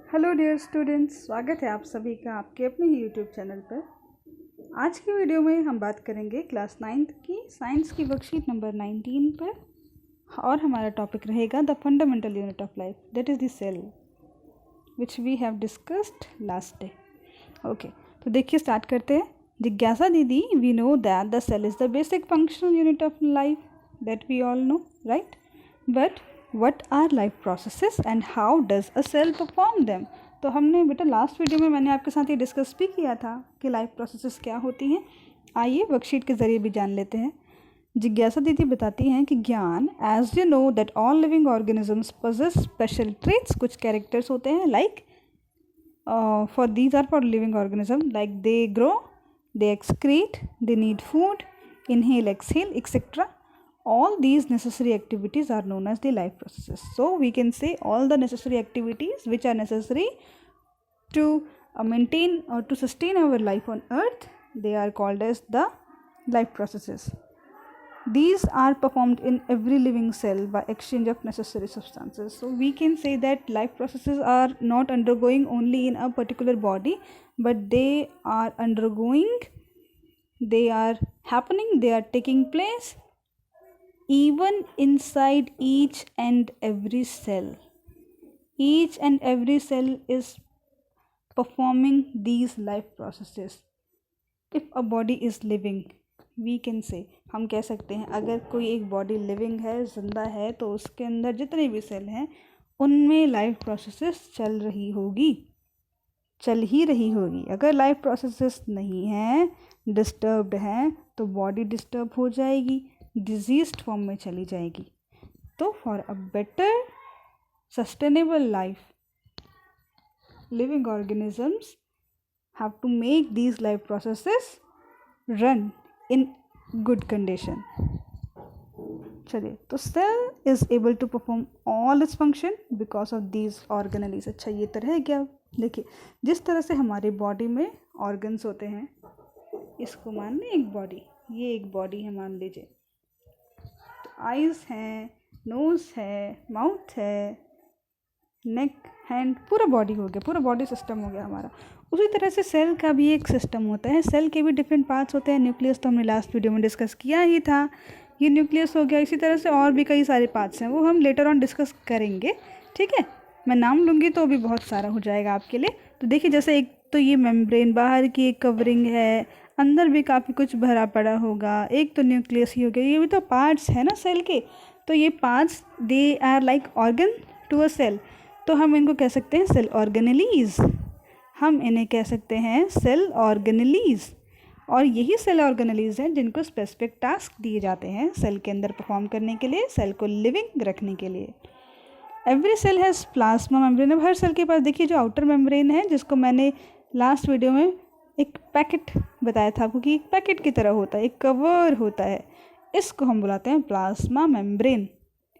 Hello dear students, स्वागत है आप सभी का आपके अपने ही यूट्यूब चैनल पर। आज की वीडियो में हम बात करेंगे क्लास 9th की साइंस की वर्कशीट नंबर 19 पर और हमारा टॉपिक रहेगा the fundamental unit of life, that is the cell, which we have discussed last day. Okay, तो देखिए स्टार्ट करते हैं। जिज्ञासा didi, we know that the cell is the basic functional unit of life, that we all know, right? But what are life processes and how does a cell perform them? तो हमने बेटा last video में मैंने आपके साथ ये discuss भी किया था कि लाइफ प्रोसेसेस क्या होती हैं। आइए वर्कशीट के ज़रिए भी जान लेते हैं। जिज्ञासा दीदी बताती हैं कि ज्ञान, as you know that all living organisms possess special traits, कुछ कैरेक्टर्स होते हैं like for these are for living organism, like they grow, they excrete, they need food, inhale, exhale, etc. All these necessary activities are known as the life processes. So we can say all the necessary activities which are necessary to maintain or to sustain our life on earth, they are called as the life processes. These are performed in every living cell by exchange of necessary substances. So we can say that life processes are not undergoing only in a particular body, but they are undergoing, they are happening, they are taking place even inside each and every cell. Each and every cell is performing these life processes. If a body is living, we can say, हम कह सकते हैं अगर कोई एक body living है, जिंदा है, तो उसके अंदर जितने भी सेल हैं उनमें लाइफ प्रोसेसेस चल ही रही होगी। अगर लाइफ प्रोसेसेस नहीं हैं, डिस्टर्ब्ड हैं, तो बॉडी डिस्टर्ब हो जाएगी, डिजीज्ड फॉर्म में चली जाएगी। तो for a better sustainable life, living organisms have to make these life processes run in good condition. चलिए, तो cell is able to perform all its function because of these organelles. अच्छा, ये तरह है क्या? देखिए, जिस तरह से हमारी बॉडी में ऑर्गन्स होते हैं, इसको मान लें एक बॉडी, ये एक बॉडी है मान लीजिए, आइज़ हैं, नोज़ है, माउथ है, नेक, हैंड, पूरा बॉडी हो गया, पूरा बॉडी सिस्टम हो गया हमारा। उसी तरह से सेल का भी एक सिस्टम होता है। सेल के भी डिफरेंट पार्ट्स होते हैं। न्यूक्लियस तो हमने लास्ट वीडियो में डिस्कस किया ही था, ये न्यूक्लियस हो गया। इसी तरह से और भी कई सारे पार्ट्स हैं, वो हम लेटर ऑन डिस्कस करेंगे, ठीक है? मैं नाम लूँगी तो भी बहुत सारा हो जाएगा आपके लिए। तो देखिए, जैसे एक तो ये मेम्ब्रेन, बाहर की एक कवरिंग है, अंदर भी काफ़ी कुछ भरा पड़ा होगा, एक तो न्यूक्लियस ही हो गया, ये भी तो पार्ट्स है ना सेल के। तो ये parts, they are like organ to a cell, तो हम इनको कह सकते हैं सेल ऑर्गेनेलीज। हम इन्हें कह सकते हैं सेल ऑर्गेनेलीज। और यही सेल ऑर्गेनेलीज हैं जिनको स्पेसिफिक टास्क दिए जाते हैं सेल के अंदर परफॉर्म करने के लिए, सेल को लिविंग रखने के लिए। Every cell has plasma membrane. अब हर सेल के पास देखिए जो आउटर मेम्ब्रेन है, जिसको मैंने लास्ट वीडियो में एक पैकेट बताया था आपको कि एक पैकेट की तरह होता है, एक कवर होता है, इसको हम बुलाते हैं प्लाज्मा मेम्ब्रेन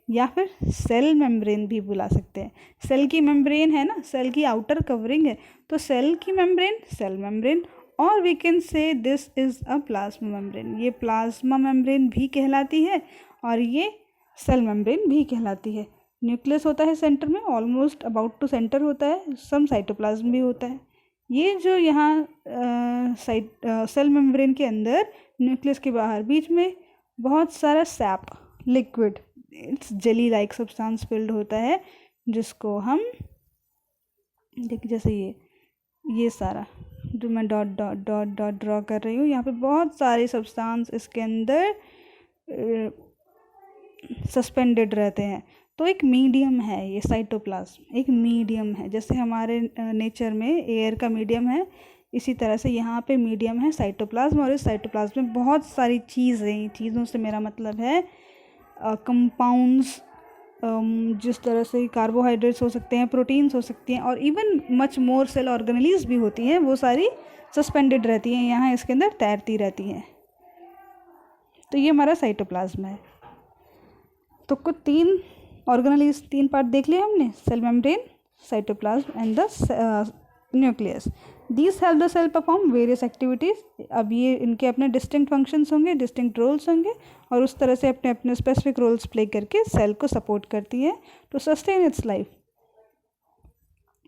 या फिर सेल मेम्ब्रेन भी बुला सकते हैं। सेल की मेम्ब्रेन है ना, सेल की आउटर कवरिंग है, तो सेल की मेम्ब्रेन सेल मेम्ब्रेन, और we can say this is a plasma membrane. ये प्लाज्मा मेम्ब्रेन भी कहलाती है और ये सेल मेम्ब्रेन भी कहलाती है। न्यूक्लियस होता है सेंटर में, ऑलमोस्ट अबाउट टू सेंटर होता है, सम साइटोप्लाज्म भी होता है। ये जो यहाँ सेल मेम्ब्रेन के अंदर, न्यूक्लियस के बाहर बीच में बहुत सारा SAP, liquid, it's jelly like substance field होता है, जिसको हम देखिए, जैसे ये सारा जो मैं dot dot dot dot draw कर रही हूँ, यहाँ पे बहुत सारे सब्सटेंस इसके अंदर सस्पेंडेड रहते हैं। तो एक मीडियम है ये साइटोप्लाज्म, एक मीडियम है। जैसे हमारे नेचर में एयर का मीडियम है, इसी तरह से यहाँ पे मीडियम है साइटोप्लाज्म। और इस साइटोप्लाज्म में बहुत सारी चीज़ें, चीज़ों से मेरा मतलब है कंपाउंड्स, जिस तरह से कार्बोहाइड्रेट्स हो सकते हैं, प्रोटीन्स हो सकती हैं, और even much more cell organelles भी होती हैं, वो सारी सस्पेंडेड रहती हैं, यहाँ इसके अंदर तैरती रहती हैं। तो ये हमारा साइटोप्लाज्म है। तो कुछ तीन ऑर्गेनेलीज, तीन पार्ट देख लिए हमने, cell membrane, cytoplasm and the nucleus. These help the cell perform various activities. अब ये इनके अपने डिस्टिंक्ट फंक्शंस होंगे, डिस्टिंक्ट रोल्स होंगे, और उस तरह से अपने अपने स्पेसिफिक रोल्स प्ले करके सेल को सपोर्ट करती है टू सस्टेन इट्स लाइफ।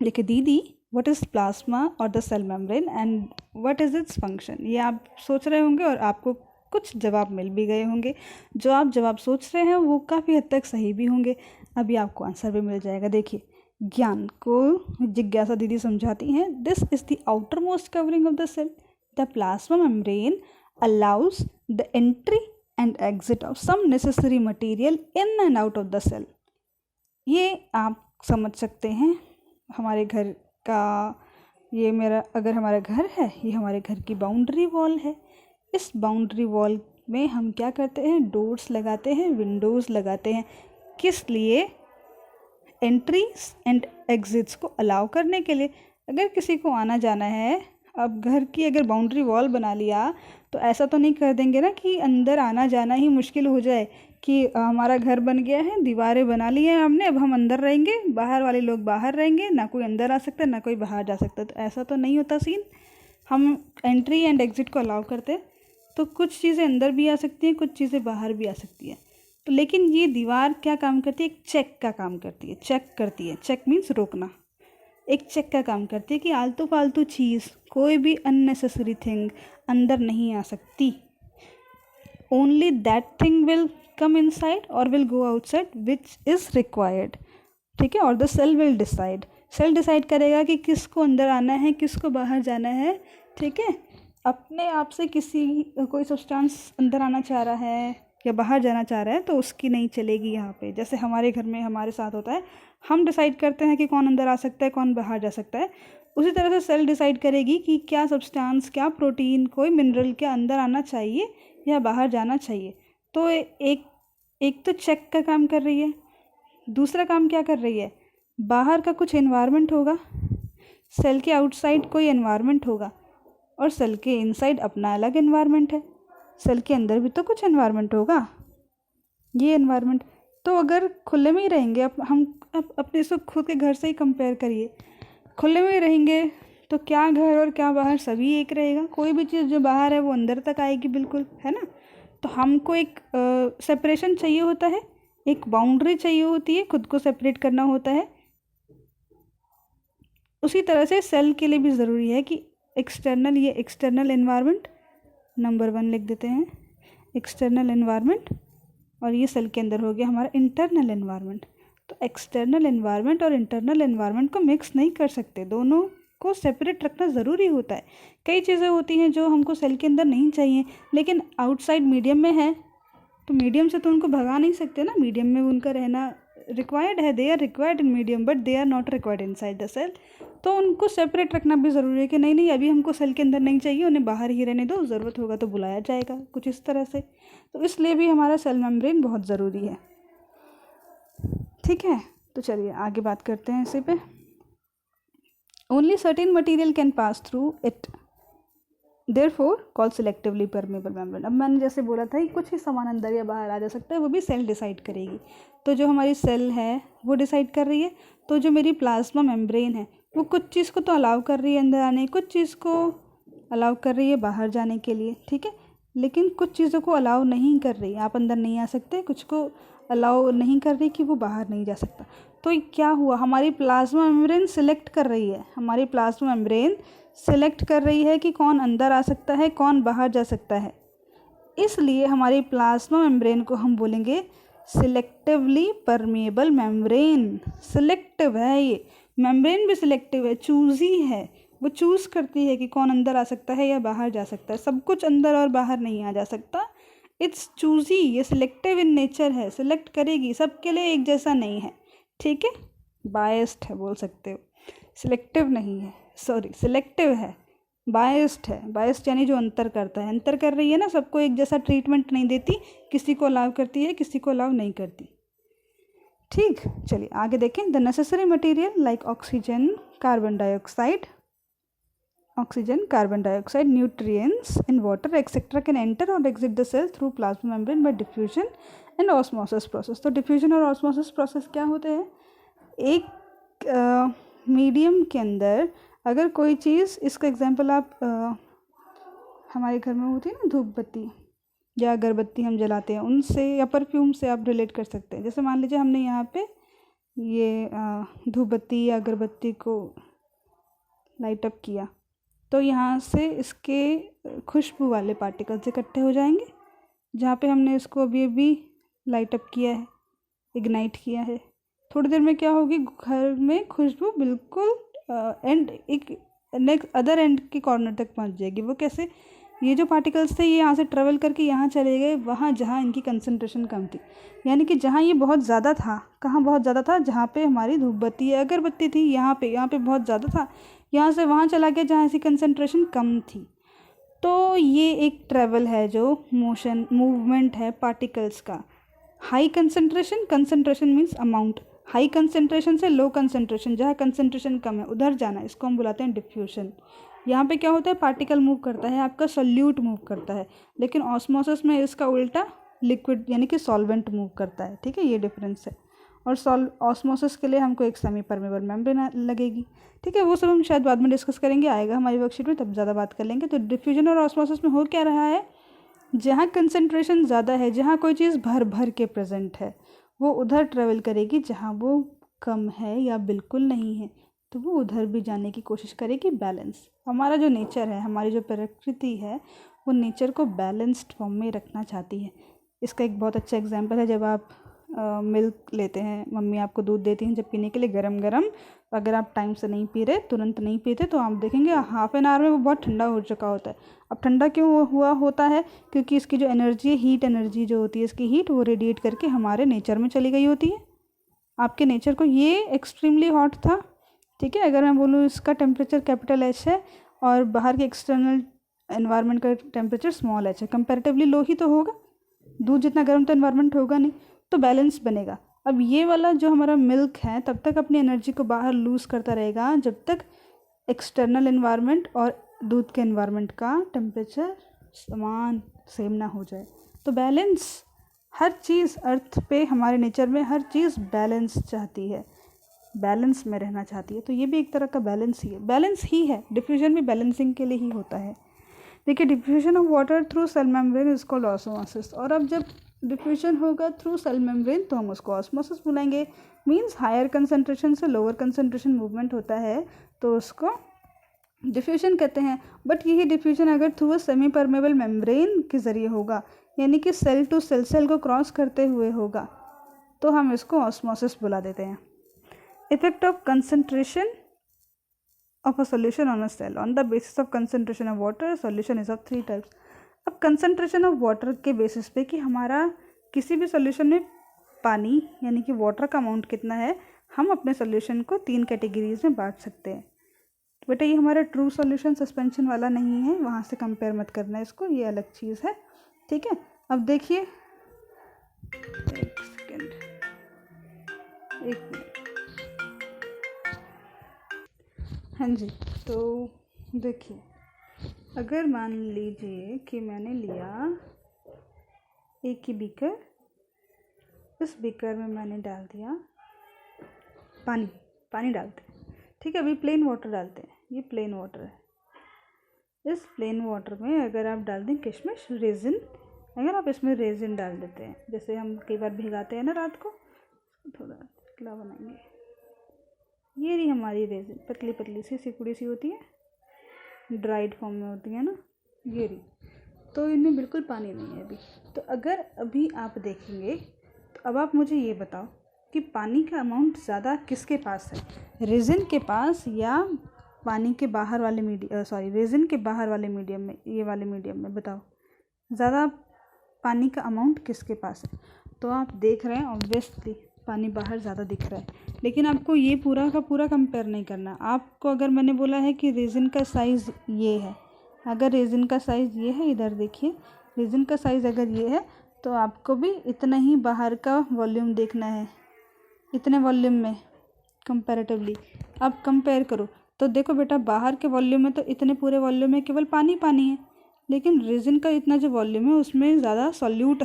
देखिए दीदी, व्हाट इज़ प्लाज्मा और the cell membrane and what is its function, ये आप सोच रहे होंगे और आपको कुछ जवाब मिल भी गए होंगे। जो आप जवाब सोच रहे हैं वो काफ़ी हद तक सही भी होंगे, अभी आपको आंसर भी मिल जाएगा। देखिए, ज्ञान को जिज्ञासा दीदी समझाती हैं, this is the outer most covering of the cell, the plasma membrane allows the entry and exit of some necessary material in and out of the cell. ये आप समझ सकते हैं, हमारे घर का, ये मेरा अगर हमारा घर है, ये हमारे घर की बाउंड्री वॉल है। इस बाउंड्री वॉल में हम क्या करते हैं, डोर्स लगाते हैं, विंडोज़ लगाते हैं, किस लिए, एंट्रीज एंड एग्जिट्स को अलाउ करने के लिए। अगर किसी को आना जाना है, अब घर की अगर बाउंड्री वॉल बना लिया तो ऐसा तो नहीं कर देंगे ना कि अंदर आना जाना ही मुश्किल हो जाए, कि हमारा घर बन गया है, दीवारें बना ली हैं हमने, अब हम अंदर रहेंगे, बाहर वाले लोग बाहर रहेंगे, ना कोई अंदर आ सकता है ना कोई बाहर जा सकता है। तो ऐसा तो नहीं होता सीन, हम एंट्री एंड एग्जिट को अलाउ करते हैं, तो कुछ चीज़ें अंदर भी आ सकती हैं, कुछ चीज़ें बाहर भी आ सकती हैं। तो लेकिन ये दीवार क्या काम करती है, एक चेक का काम करती है, चेक करती है, चेक मीन्स रोकना, एक चेक का काम करती है कि आलतू फालतू चीज़, कोई भी अननेसेसरी थिंग अंदर नहीं आ सकती। Only that thing will come inside और will go outside which is required, ठीक है। और the cell will decide, cell decide करेगा कि किसको अंदर आना है, किसको बाहर जाना है, ठीक है। अपने आप से कोई सब्सटेंस अंदर आना चाह रहा है या बाहर जाना चाह रहा है तो उसकी नहीं चलेगी यहाँ पे। जैसे हमारे घर में हमारे साथ होता है, हम डिसाइड करते हैं कि कौन अंदर आ सकता है, कौन बाहर जा सकता है, उसी तरह से सेल डिसाइड करेगी कि क्या सब्सटेंस, क्या प्रोटीन, कोई मिनरल क्या अंदर आना चाहिए या बाहर जाना चाहिए। तो एक तो चेक का काम कर रही है, दूसरा काम क्या कर रही है, बाहर का कुछ एनवायरनमेंट होगा, सेल के आउटसाइड कोई एनवायरनमेंट होगा, और सेल के इनसाइड अपना अलग एनवायरनमेंट है, सेल के अंदर भी तो कुछ एनवायरनमेंट होगा, ये एनवायरनमेंट। तो अगर खुले में ही रहेंगे, हम अपने इसको खुद के घर से ही कंपेयर करिए, खुले में ही रहेंगे तो क्या घर और क्या बाहर सभी एक रहेगा, कोई भी चीज़ जो बाहर है वो अंदर तक आएगी, बिल्कुल, है ना। तो हमको एक सेपरेशन चाहिए होता है, एक बाउंड्री चाहिए होती है, खुद को सेपरेट करना होता है। उसी तरह से सेल के लिए भी ज़रूरी है कि एक्सटर्नल, ये एक्सटर्नल एनवायरनमेंट नंबर 1 लिख देते हैं, एक्सटर्नल एनवायरनमेंट, और ये सेल के अंदर हो गया हमारा इंटरनल एनवायरनमेंट। तो एक्सटर्नल एनवायरनमेंट और इंटरनल एनवायरनमेंट को मिक्स नहीं कर सकते, दोनों को सेपरेट रखना ज़रूरी होता है। कई चीज़ें होती हैं जो हमको सेल के अंदर नहीं चाहिए लेकिन आउटसाइड मीडियम में है, तो मीडियम से तो उनको भगा नहीं सकते ना, मीडियम में उनका रहना रिक्वायर्ड है, they are required in medium but they are not required inside the cell. तो उनको सेपरेट रखना भी ज़रूरी है कि नहीं नहीं अभी हमको सेल के अंदर नहीं चाहिए, उन्हें बाहर ही रहने दो, ज़रूरत होगा तो बुलाया जाएगा, कुछ इस तरह से। तो इसलिए भी हमारा सेल मेम्ब्रेन बहुत ज़रूरी है, ठीक है। तो चलिए आगे बात करते हैं इसी पे। Only certain material can pass through it, therefore called selectively permeable membrane. अब मैंने जैसे बोला था कि कुछ ही सामान अंदर या बाहर आ जा सकता है, वो भी सेल डिसाइड करेगी। तो जो हमारी सेल है वो डिसाइड कर रही है, तो जो मेरी प्लाज्मा मेम्ब्रेन है वो कुछ चीज़ को तो अलाउ कर रही है अंदर आने, कुछ चीज़ को अलाउ कर रही है बाहर जाने के लिए, ठीक है। लेकिन कुछ चीज़ों को अलाउ नहीं कर रही, आप अंदर नहीं आ सकते, कुछ को अलाउ नहीं कर रही कि वो बाहर नहीं जा सकता। तो क्या हुआ, हमारी प्लाज्मा मेम्ब्रेन सिलेक्ट कर रही है, हमारी प्लाज्मा मेम्ब्रेन सिलेक्ट कर रही है कि कौन अंदर आ सकता है, कौन बाहर जा सकता है। इसलिए हमारी प्लाज्मा मेम्ब्रेन को हम बोलेंगे सिलेक्टिवली परमेबल मेम्ब्रेन। सिलेक्टिव है ये, मेम्ब्रेन भी सिलेक्टिव है, चूज़ी है, वो चूज़ करती है कि कौन अंदर आ सकता है या बाहर जा सकता है, सब कुछ अंदर और बाहर नहीं आ जा सकता। इट्स चूज़ी, ये सिलेक्टिव इन नेचर है, सिलेक्ट करेगी, सबके लिए एक जैसा नहीं है, ठीक है। बायस्ड है बोल सकते हो, सिलेक्टिव नहीं है, सॉरी सिलेक्टिव है, बायस्ड है। बायस्ड यानी जो अंतर करता है, अंतर कर रही है ना, सबको एक जैसा ट्रीटमेंट नहीं देती, किसी को अलाउ करती है, किसी को अलाउ नहीं करती, ठीक। चलिए आगे देखें। The necessary material like oxygen, carbon dioxide, nutrients in water etcetera can enter और exit the cell through plasma membrane by diffusion and osmosis process. तो डिफ्यूजन और ऑस्मोसिस प्रोसेस क्या होते हैं, एक मीडियम के अंदर अगर कोई चीज़, इसका एग्जांपल आप हमारे घर में होती है ना धूप बत्ती या अगरबत्ती हम जलाते हैं, उनसे या परफ्यूम से आप रिलेट कर सकते हैं। जैसे मान लीजिए हमने यहाँ पे ये धूप बत्ती या अगरबत्ती को लाइट अप किया तो यहाँ से इसके खुशबू वाले पार्टिकल्स इकट्ठे हो जाएंगे जहाँ पे हमने इसको अभी अभी लाइट अप किया है, इग्नाइट किया है। थोड़ी देर में क्या होगी, घर में खुशबू बिल्कुल एंड एक नेक्स्ट अदर एंड के कॉर्नर तक पहुँच जाएगी। वो कैसे, ये जो पार्टिकल्स थे ये यहाँ से ट्रेवल करके यहाँ चले गए वहाँ जहाँ इनकी कंसंट्रेशन कम थी, यानी कि जहाँ ये बहुत ज़्यादा था, कहाँ बहुत ज़्यादा था, जहाँ पे हमारी धूप बत्ती या अगरबत्ती थी यहाँ पे बहुत ज़्यादा था, यहाँ से वहाँ चला गया जहाँ इसकी कंसंट्रेशन कम थी। तो ये एक ट्रैवल है जो मोशन मूवमेंट है पार्टिकल्स का। High concentration, concentration means amount, high concentration से लो कंसंट्रेशन, जहाँ कंसंट्रेशन कम है उधर जाना, इसको हम बुलाते हैं डिफ्यूजन। यहाँ पे क्या होता है, पार्टिकल मूव करता है, आपका सॉल्यूट मूव करता है, लेकिन ऑस्मोसिस में इसका उल्टा लिक्विड यानी कि सॉल्वेंट मूव करता है। ठीक है, ये डिफरेंस है। और ऑस्मोसिस के लिए हमको एक सेमी परमेबल मेम्ब्रेन लगेगी। ठीक है, वो सब हम शायद बाद में डिस्कस करेंगे, आएगा हमारी वर्कशीट में, तब ज़्यादा बात कर लेंगे। तो डिफ्यूजन और ऑस्मोसिस में हो क्या रहा है, जहाँ कंसंट्रेशन ज़्यादा है, जहाँ कोई चीज़ भर भर के प्रेजेंट है, वो उधर ट्रेवल करेगी, जहाँ वो कम है या बिल्कुल नहीं है तो वो उधर भी जाने की कोशिश करेगी। बैलेंस, हमारा जो नेचर है, हमारी जो प्रकृति है, वो नेचर को बैलेंस्ड फॉर्म में रखना चाहती है। इसका एक बहुत अच्छा एग्जांपल है, जब आप मिल्क लेते हैं, मम्मी आपको दूध देती हैं जब पीने के लिए गरम गरम, अगर आप टाइम से नहीं पी रहे, तुरंत नहीं पीते, तो आप देखेंगे हाफ एन आवर में वो बहुत ठंडा हो चुका होता है। अब ठंडा क्यों हुआ होता है, क्योंकि इसकी जो एनर्जी है, हीट एनर्जी जो होती है, इसकी हीट वो रेडिएट करके हमारे नेचर में चली गई होती है। आपके नेचर को ये एक्सट्रीमली हॉट था, ठीक है, अगर मैं बोलूँ इसका टेम्परेचर कैपिटल एच है और बाहर के एक्सटर्नल एनवायरनमेंट का टेम्परेचर स्मॉल एच है, कंपैरेटिवली लो ही तो होगा, दूध जितना गर्म तो एनवायरनमेंट होगा नहीं, तो बैलेंस बनेगा। अब ये वाला जो हमारा मिल्क है तब तक अपनी एनर्जी को बाहर लूज़ करता रहेगा जब तक एक्सटर्नल एनवायरनमेंट और दूध के एनवायरनमेंट का टेम्परेचर समान सेम ना हो जाए। तो बैलेंस, हर चीज़ अर्थ पे, हमारे नेचर में हर चीज़ बैलेंस चाहती है, बैलेंस में रहना चाहती है। तो ये भी एक तरह का बैलेंस ही है, बैलेंस ही है। डिफ्यूजन भी बैलेंसिंग के लिए ही होता है। देखिए, diffusion of water through cell membrane is called osmosis. और अब जब डिफ्यूजन होगा थ्रू सेल मेम्ब्रेन तो हम उसको ऑस्मोसिस बुलाएंगे। मीन्स हायर कंसंट्रेशन से लोअर कंसंट्रेशन मूवमेंट होता है तो उसको डिफ्यूजन कहते हैं। बट यही डिफ्यूजन अगर through a semi permeable membrane के ज़रिए होगा, यानी कि सेल टू सेल, सेल को क्रॉस करते हुए होगा, तो हम इसको ऑस्मोसिस बुला देते हैं। Effect of concentration of a solution on a cell on the basis of concentration of water, solution is of 3 types। अब कंसंट्रेशन ऑफ वाटर के बेसिस पे कि हमारा किसी भी सोल्यूशन में पानी यानी कि वाटर का अमाउंट कितना है, हम अपने सोल्यूशन को 3 कैटेगरीज में बांट सकते हैं। बेटा ये हमारा ट्रू सोल्यूशन सस्पेंशन वाला नहीं है, वहाँ से कंपेयर मत करना इसको, ये अलग चीज़ है। ठीक है, अब देखिए, एक सेकेंड, एक मिनट, हाँ जी। तो देखिए, अगर मान लीजिए कि मैंने लिया एक ही बीकर, इस बीकर में मैंने डाल दिया पानी, पानी डालते हैं, ठीक है, अभी प्लेन वाटर डालते हैं, ये प्लेन वाटर है। इस प्लेन वाटर में अगर आप डाल दें किशमिश, रेजिन, अगर आप इसमें रेजिन डाल देते हैं, जैसे हम कई बार भिगाते हैं ना रात को, थोड़ा पतला बनाएंगे, ये रही हमारी रेजिन, पतली पतली सी सिकुड़ी सी होती है, ड्राइड फॉर्म में होती है ना, ये रही। तो इनमें बिल्कुल पानी नहीं है अभी। तो अगर अभी आप देखेंगे तो अब आप मुझे ये बताओ कि पानी का अमाउंट ज़्यादा किसके पास है, रेजिन के पास या पानी के बाहर वाले रेजिन के बाहर वाले मीडियम में, ये वाले मीडियम में, बताओ ज़्यादा पानी का अमाउंट किसके पास है। तो आप देख रहे हैं ऑब्वियसली पानी बाहर ज़्यादा दिख रहा है, लेकिन आपको ये पूरा का पूरा कंपेयर नहीं करना। आपको अगर मैंने बोला है कि रेजिन का साइज़ ये है, अगर रेजिन का साइज़ ये है, इधर देखिए, रेजिन का साइज़ अगर ये है तो आपको भी इतना ही बाहर का वॉल्यूम देखना है, इतने वॉल्यूम में कंपैरेटिवली आप कंपेयर करो तो देखो बेटा, बाहर के वॉल्यूम में तो इतने पूरे वॉल्यूम में केवल पानी पानी है, लेकिन रेजिन का इतना जो वॉल्यूम है उसमें ज़्यादा सॉल्यूट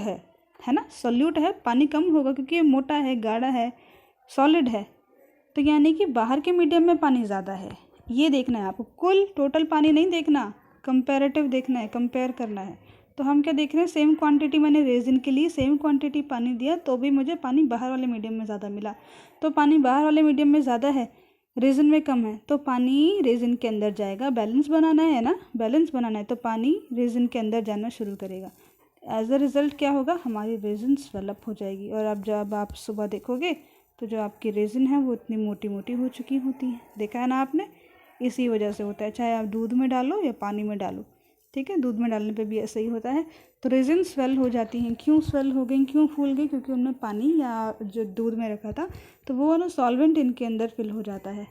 है ना, सॉल्यूट है, पानी कम होगा क्योंकि ये मोटा है, गाढ़ा है, सॉलिड है। तो यानी कि बाहर के मीडियम में पानी ज़्यादा है, ये देखना है आपको, कुल टोटल पानी नहीं देखना, कंपैरेटिव देखना है, कंपेयर करना है। तो हम क्या देख रहे हैं, सेम क्वांटिटी मैंने रेजिन के लिए सेम क्वांटिटी पानी दिया तो भी मुझे पानी बाहर वाले मीडियम में ज़्यादा मिला। तो पानी बाहर वाले मीडियम में ज़्यादा है, रेजिन में कम है, तो पानी रेजिन के अंदर जाएगा। बैलेंस बनाना है ना, बैलेंस बनाना है तो पानी रेजिन के अंदर जाना शुरू करेगा। एज अ रिज़ल्ट क्या होगा, हमारी रेजिन स्वेलअप हो जाएगी। और अब जब आप सुबह देखोगे तो जो आपकी रेजिन है वो इतनी मोटी मोटी हो चुकी होती है। देखा है ना आपने, इसी वजह से होता है, चाहे आप दूध में डालो या पानी में डालो, ठीक है। दूध में डालने पे भी ऐसा ही होता है। तो रेजिन स्वेल हो जाती हैं। क्यों स्वेल हो गई, क्यों फूल गई, क्योंकि उनमें पानी या जो दूध में रखा था तो वो ना सॉल्वेंट इनके अंदर फिल हो जाता है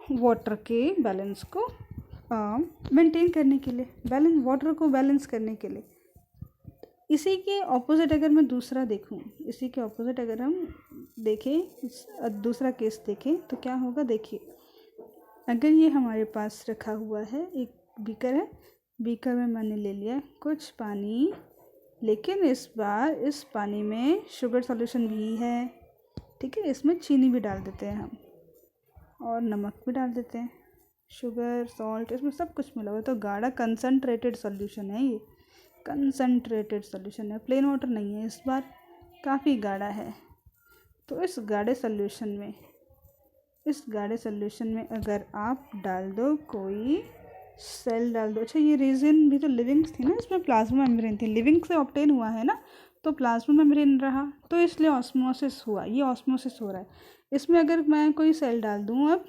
वाटर के बैलेंस को मेंटेन करने के लिए, बैलेंस वाटर को बैलेंस करने के लिए। इसी के ऑपोजिट अगर मैं दूसरा देखूं, इसी के ऑपोजिट अगर हम देखें, दूसरा केस देखें तो क्या होगा, देखिए अगर ये हमारे पास रखा हुआ है, एक बीकर है, बीकर में मैंने ले लिया कुछ पानी, लेकिन इस बार इस पानी में शुगर सॉल्यूशन भी है, ठीक है। इसमें चीनी भी डाल देते हैं हम और नमक भी डाल देते हैं, शुगर सॉल्ट इसमें सब कुछ मिला हुआ है। तो गाढ़ा कंसनट्रेटेड सॉल्यूशन है, ये कंसनट्रेटेड सॉल्यूशन है, प्लेन वाटर नहीं है, इस बार काफ़ी गाढ़ा है। तो इस गाढ़े सॉल्यूशन में अगर आप डाल दो कोई सेल डाल दो, अच्छा ये रेजिन भी तो लिविंग थी ना, इसमें प्लाज्मा मेम्ब्रेन थी, लिविंग से ऑब्टेन हुआ है ना, तो प्लाज्मा मेम्ब्रेन रहा तो इसलिए ऑस्मोसिस हुआ, ये ऑस्मोसिस हो रहा है। इसमें अगर मैं कोई सेल डाल दूँ, अब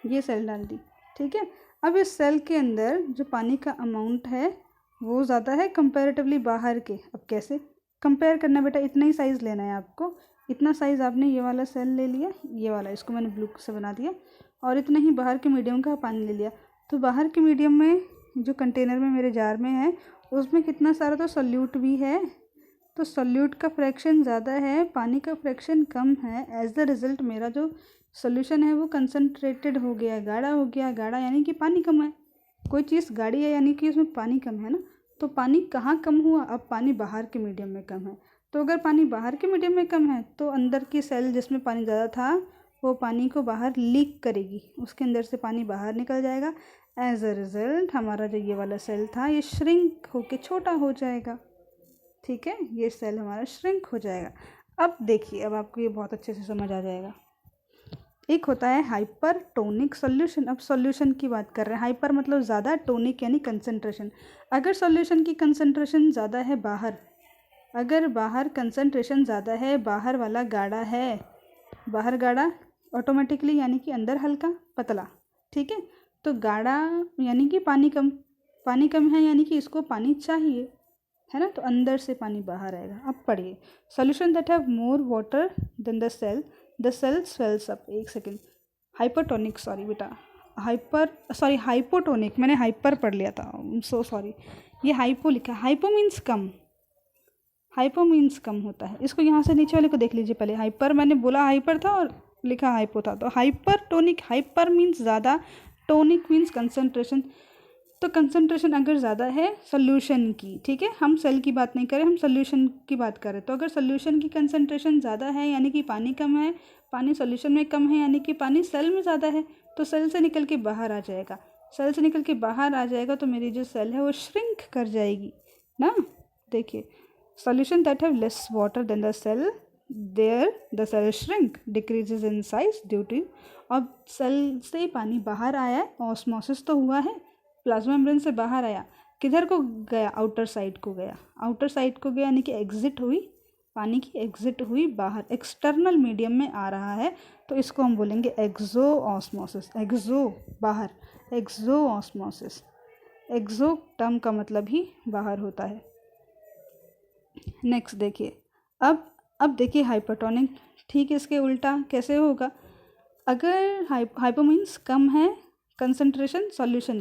ये सेल डाल दी, ठीक है। अब इस सेल के अंदर जो पानी का अमाउंट है वो ज़्यादा है कंपैरेटिवली बाहर के। अब कैसे कंपेयर करना बेटा, इतना ही साइज़ लेना है आपको, इतना साइज़ आपने ये वाला सेल ले लिया, ये वाला इसको मैंने ब्लू से बना दिया, और इतना ही बाहर के मीडियम का पानी ले लिया। तो बाहर के मीडियम में जो कंटेनर में मेरे जार में है उसमें कितना सारा तो सॉल्यूट भी है, तो सॉल्यूट का फ्रैक्शन ज़्यादा है, पानी का फ्रैक्शन कम है। एज द रिज़ल्ट मेरा जो सॉल्यूशन है वो कंसनट्रेटेड हो गया, गाढ़ा हो गया। गाढ़ा यानी कि पानी कम है, कोई चीज़ गाढ़ी है यानी कि उसमें पानी कम है ना। तो पानी कहाँ कम हुआ, अब पानी बाहर के मीडियम में कम है। तो अगर पानी बाहर के मीडियम में कम है तो अंदर की सेल जिसमें पानी ज़्यादा था वो पानी को बाहर लीक करेगी, उसके अंदर से पानी बाहर निकल जाएगा। एज अ रिज़ल्ट हमारा जो ये वाला सेल था ये श्रिंक होके छोटा हो जाएगा, ठीक है। ये सेल हमारा श्रिंक हो जाएगा। अब देखिए, अब आपको ये बहुत अच्छे से समझ आ जाएगा। एक होता है हाइपरटोनिक सॉल्यूशन। अब सॉल्यूशन की बात कर रहे हैं, हाइपर मतलब ज़्यादा, टोनिक यानी कंसंट्रेशन। अगर सॉल्यूशन की कंसंट्रेशन ज़्यादा है बाहर, अगर बाहर कंसंट्रेशन ज़्यादा है, बाहर वाला गाढ़ा है, बाहर गाढ़ा ऑटोमेटिकली यानी कि अंदर हल्का पतला, ठीक है। तो गाढ़ा यानी कि पानी कम, पानी कम है यानी कि इसको पानी चाहिए, है ना, तो अंदर से पानी बाहर आएगा। अब पढ़िए, solution that have more water than the cell swells up. एक सेकेंड, हाइपरटोनिक, सॉरी बेटा, हाइपोटोनिक, मैंने हाइपर पढ़ लिया था, सो सॉरी, ये हाइपो लिखा। हाइपो मीन्स कम, हाइपो मीन्स कम होता है। इसको यहाँ से नीचे वाले को देख लीजिए पहले, हाइपर मैंने बोला हाइपर था और लिखा हाइपो था, तो हाइपरटोनिक, हाइपर मीन्स ज़्यादा, टोनिक मीन्स कंसंट्रेशन। तो कंसंट्रेशन अगर ज़्यादा है सॉल्यूशन की, ठीक है, हम सेल की बात नहीं करें, हम सॉल्यूशन की बात करें, तो अगर सॉल्यूशन की कंसंट्रेशन ज़्यादा है यानी कि पानी कम है, पानी सॉल्यूशन में कम है यानी कि पानी सेल में ज़्यादा है, तो सेल से निकल के बाहर आ जाएगा। सेल से निकल के बाहर आ जाएगा तो मेरी जो सेल है वो श्रिंक कर जाएगी ना। देखिए, solution that have less water than the cell, there the cell shrink decreases in size due to. अब सेल से पानी बाहर आया है, ऑस्मोसिस तो हुआ है, प्लाज्मा मेम्ब्रेन से बाहर आया, किधर को गया, आउटर साइड को गया, आउटर साइड को गया यानी कि एग्जिट हुई, पानी की एग्जिट हुई बाहर, एक्सटर्नल मीडियम में आ रहा है, तो इसको हम बोलेंगे एक्सो ऑस्मोसिस। एक्सो बाहर, एक्सो ऑस्मोसिस, एक्सो टर्म का मतलब ही बाहर होता है। नेक्स्ट देखिए, अब देखिए हाइपरटोनिक, ठीक है, इसके उल्टा कैसे होगा। अगर हाइपो मीन्स कम है कंसंट्रेशन सॉल्यूशन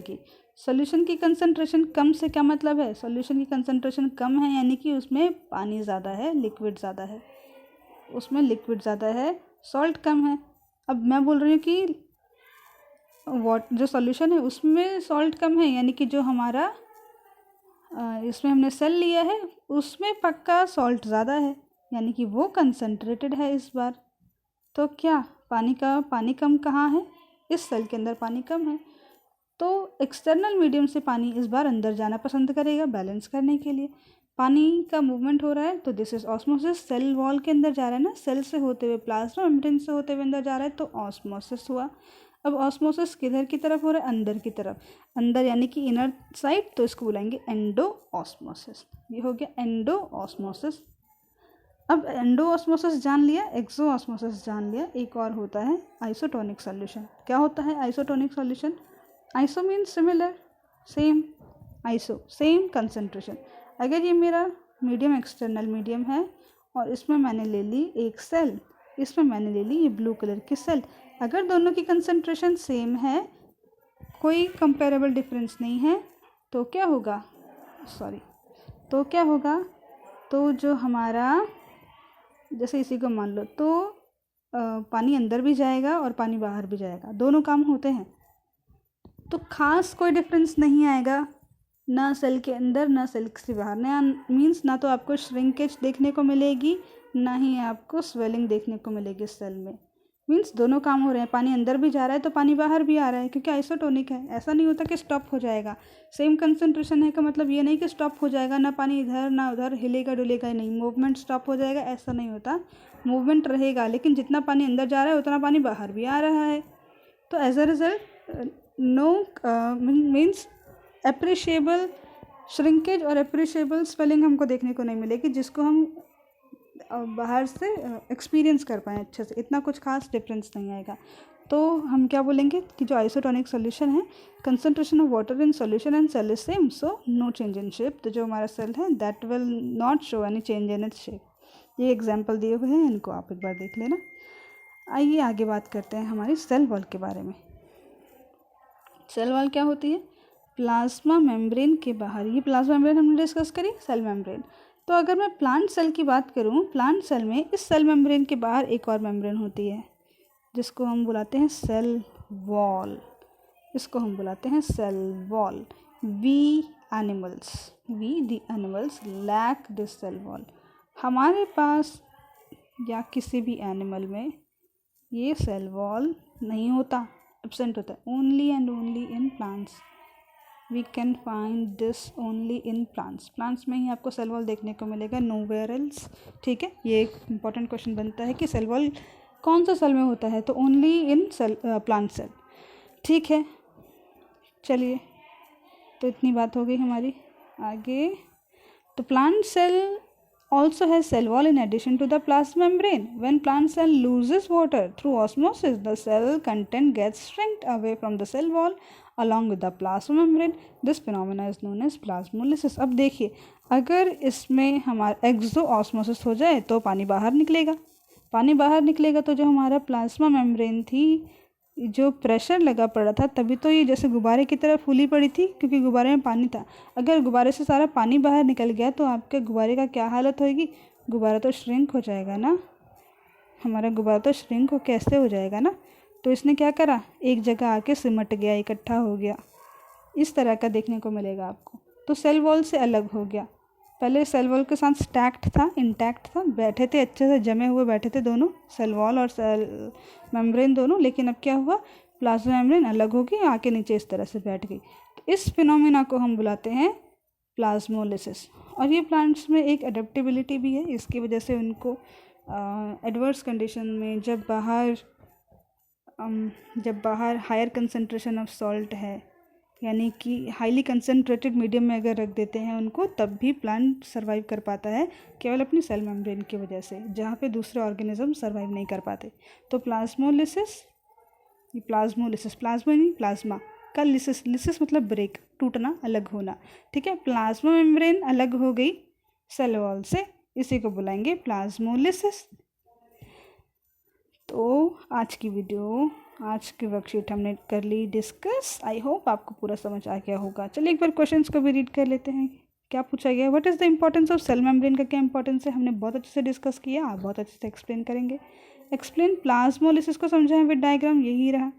की कंसंट्रेशन कम से क्या मतलब है, सॉल्यूशन की कंसंट्रेशन कम है यानी कि उसमें पानी ज़्यादा है, लिक्विड ज़्यादा है, उसमें लिक्विड ज़्यादा है, सॉल्ट कम है। अब मैं बोल रही हूँ कि जो सॉल्यूशन है उसमें सॉल्ट कम है यानी कि जो हमारा इसमें हमने सेल लिया है उसमें पक्का सॉल्ट ज़्यादा है यानी कि वो कंसंट्रेटेड है इस बार। तो क्या पानी कम कहाँ है, इस सेल के अंदर पानी कम है, तो एक्सटर्नल मीडियम से पानी इस बार अंदर जाना पसंद करेगा बैलेंस करने के लिए। पानी का मूवमेंट हो रहा है तो this is osmosis. Cell wall के अंदर जा रहा है ना, सेल से होते हुए प्लाज्मा मेम्ब्रेन से होते हुए अंदर जा रहा है तो ऑस्मोसिस हुआ। अब ऑस्मोसिस किधर की तरफ हो रहा है? अंदर की तरफ। अंदर यानी कि इनर साइड, तो इसको बुलाएंगे एंडो ऑस्मोसिस। ये हो गया एंडो ऑस्मोसिस। अब एंडो ऑस्मोसिस जान लिया, एक्सो ऑस्मोसिस जान लिया, एक और होता है आइसोटोनिक सॉल्यूशन। क्या होता है isotonic solution? Iso means similar, same, iso same concentration. अगर ये मेरा मीडियम एक्सटर्नल मीडियम है और इसमें मैंने ले ली एक सेल, इसमें मैंने ले ली ये ब्लू कलर की सेल, अगर दोनों की कंसंट्रेशन सेम है, कोई कंपेरेबल डिफरेंस नहीं है, तो क्या होगा? तो जो हमारा, जैसे इसी को मान लो, तो पानी अंदर भी जाएगा और पानी बाहर भी जाएगा, दोनों काम होते हैं, तो खास कोई डिफरेंस नहीं आएगा, ना सेल के अंदर ना सेल से बाहर। ना मीन्स ना तो आपको श्रिंकेज देखने को मिलेगी, ना ही आपको स्वेलिंग देखने को मिलेगी सेल में। मीन्स दोनों काम हो रहे हैं, पानी अंदर भी जा रहा है तो पानी बाहर भी आ रहा है, क्योंकि आइसोटोनिक है। ऐसा नहीं होता कि स्टॉप हो जाएगा। सेम कंसंट्रेशन है का मतलब ये नहीं कि स्टॉप हो जाएगा, ना पानी इधर ना उधर हिलेगा डुलेगा नहीं, मूवमेंट स्टॉप हो जाएगा, ऐसा नहीं होता। मूवमेंट रहेगा, लेकिन जितना पानी अंदर जा रहा है उतना पानी बाहर भी आ रहा है। तो as a result no means appreciable shrinkage और अप्रिशिएबल स्वेलिंग हमको देखने को नहीं मिलेगी, जिसको हम बाहर से एक्सपीरियंस कर पाएँ अच्छे से। इतना कुछ खास डिफरेंस नहीं आएगा। तो हम क्या बोलेंगे कि जो आइसोटोनिक सोल्यूशन है, concentration of water in solution and cell is same, so no change in shape. तो जो हमारा सेल है that will not show any change in its shape. ये एग्जाम्पल दिए हुए हैं, इनको आप एक बार देख लेना। आइए आगे बात करते हैं हमारी सेल वॉल के बारे में। सेल वॉल क्या होती है? प्लाज्मा मेम्ब्रेन के बाहर, ये प्लाज्मा मेम्ब्रेन हमने डिस्कस करी, सेल मेम्ब्रेन। तो अगर मैं प्लांट सेल की बात करूँ, प्लांट सेल में इस सेल मेम्ब्रेन के बाहर एक और मेम्ब्रेन होती है, जिसको हम बुलाते हैं सेल वॉल। इसको हम बुलाते हैं cell wall. We the animals lack this cell wall. हमारे पास या किसी भी एनिमल में ये सेल वॉल नहीं होता, एब्सेंट होता है। Only and only in plants we can find this, only in plants. Plants में ही आपको सेल वॉल देखने को मिलेगा, नोवेयर एल्स। ठीक है, ये एक इंपॉर्टेंट क्वेश्चन बनता है कि सेल वॉल कौन सा सेल में होता है, तो only in cell plant cell. ठीक है, चलिए, तो इतनी बात हो गई हमारी। आगे, तो plant cell also has cell wall in addition to the plasma membrane. When plant cell loses water through osmosis, the cell content gets shrinked away from the cell wall along with the plasma membrane. This phenomena is known as plasmolysis. अब देखिए, अगर इसमें हमारा एक्सो osmosis हो जाए तो पानी बाहर निकलेगा। पानी बाहर निकलेगा तो जो हमारा प्लाज्मा मेम्ब्रेन थी, जो प्रेशर लगा पड़ा था, तभी तो ये जैसे गुब्बारे की तरह फूली पड़ी थी, क्योंकि गुब्बारे में पानी था। अगर गुब्बारे से सारा पानी बाहर निकल गया तो आपके गुब्बारे का क्या हालत होगी? गुब्बारा तो श्रिंक हो जाएगा ना, हमारा गुब्बारा तो श्रिंक हो कैसे हो जाएगा ना। तो इसने क्या करा, एक जगह आके सिमट गया, इकट्ठा हो गया। इस तरह का देखने को मिलेगा आपको। तो सेल वॉल से अलग हो गया। पहले सेल वॉल के साथ स्टैक्ड था, इंटैक्ट था, बैठे थे अच्छे से, जमे हुए बैठे थे दोनों, सेल वॉल और सेल मेम्ब्रेन दोनों। लेकिन अब क्या हुआ, प्लाज्मा मेम्ब्रेन अलग हो गई, आके नीचे इस तरह से बैठ गई। तो इस फिनोमिना को हम बुलाते हैं प्लाज्मोलिसिस। और ये प्लांट्स में एक अडेप्टेबिलिटी भी है, इसकी वजह से उनको एडवर्स कंडीशन में जब बाहर हायर कंसंट्रेशन ऑफ सॉल्ट है, यानी कि हाईली कंसनट्रेटेड मीडियम में अगर रख देते हैं उनको, तब भी प्लांट सर्वाइव कर पाता है, केवल अपनी सेल मेम्ब्रेन की वजह से, जहाँ पे दूसरे ऑर्गेनिज्म सर्वाइव नहीं कर पाते। तो प्लाज्मोलिसिस, प्लाज्मा नहीं, प्लाज्मा का लिसिस मतलब ब्रेक, टूटना, अलग होना। ठीक है, प्लाज्मा मेम्ब्रेन अलग हो गई सेल वॉल से, इसी को बुलाएंगे प्लाज्मोलिसिस। तो आज की वर्कशीट हमने कर ली डिस्कस। आई होप आपको पूरा समझ आ गया होगा। चलिए एक बार क्वेश्चंस को भी रीड कर लेते हैं। क्या पूछा गया, what is the importance of cell membrane का क्या इंपॉर्टेंस है, हमने बहुत अच्छे से डिस्कस किया, आप बहुत अच्छे से एक्सप्लेन करेंगे। एक्सप्लेन प्लाज्मोलिसिस को समझाएं विद डायग्राम, यही रहा।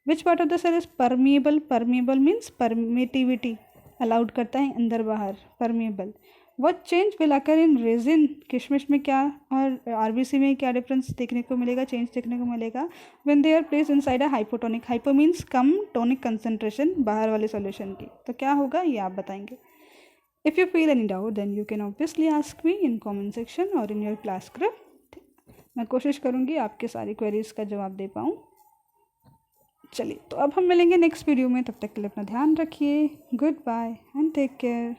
Which part of the cell is permeable, permeable means permittivity, allowed करता है अंदर बाहर, permeable. What change will occur in raisin, किशमिश में क्या और आरबीसी में क्या डिफरेंस देखने को मिलेगा, चेंज देखने को मिलेगा when they are place inside a hypotonic, hypo means कम, टोनिक कंसंट्रेशन बाहर वाले सॉल्यूशन की, तो क्या होगा ये आप बताएंगे. If you feel any doubt then you can obviously ask me in comment section और इन योर क्लास ग्रुप. मैं कोशिश करूँगी आपके सारी क्वेरीज का जवाब दे पाऊँ. चलिए, तो अब हम मिलेंगे नेक्स्ट वीडियो में. तब तक के लिए अपना ध्यान रखिए. Goodbye and take care.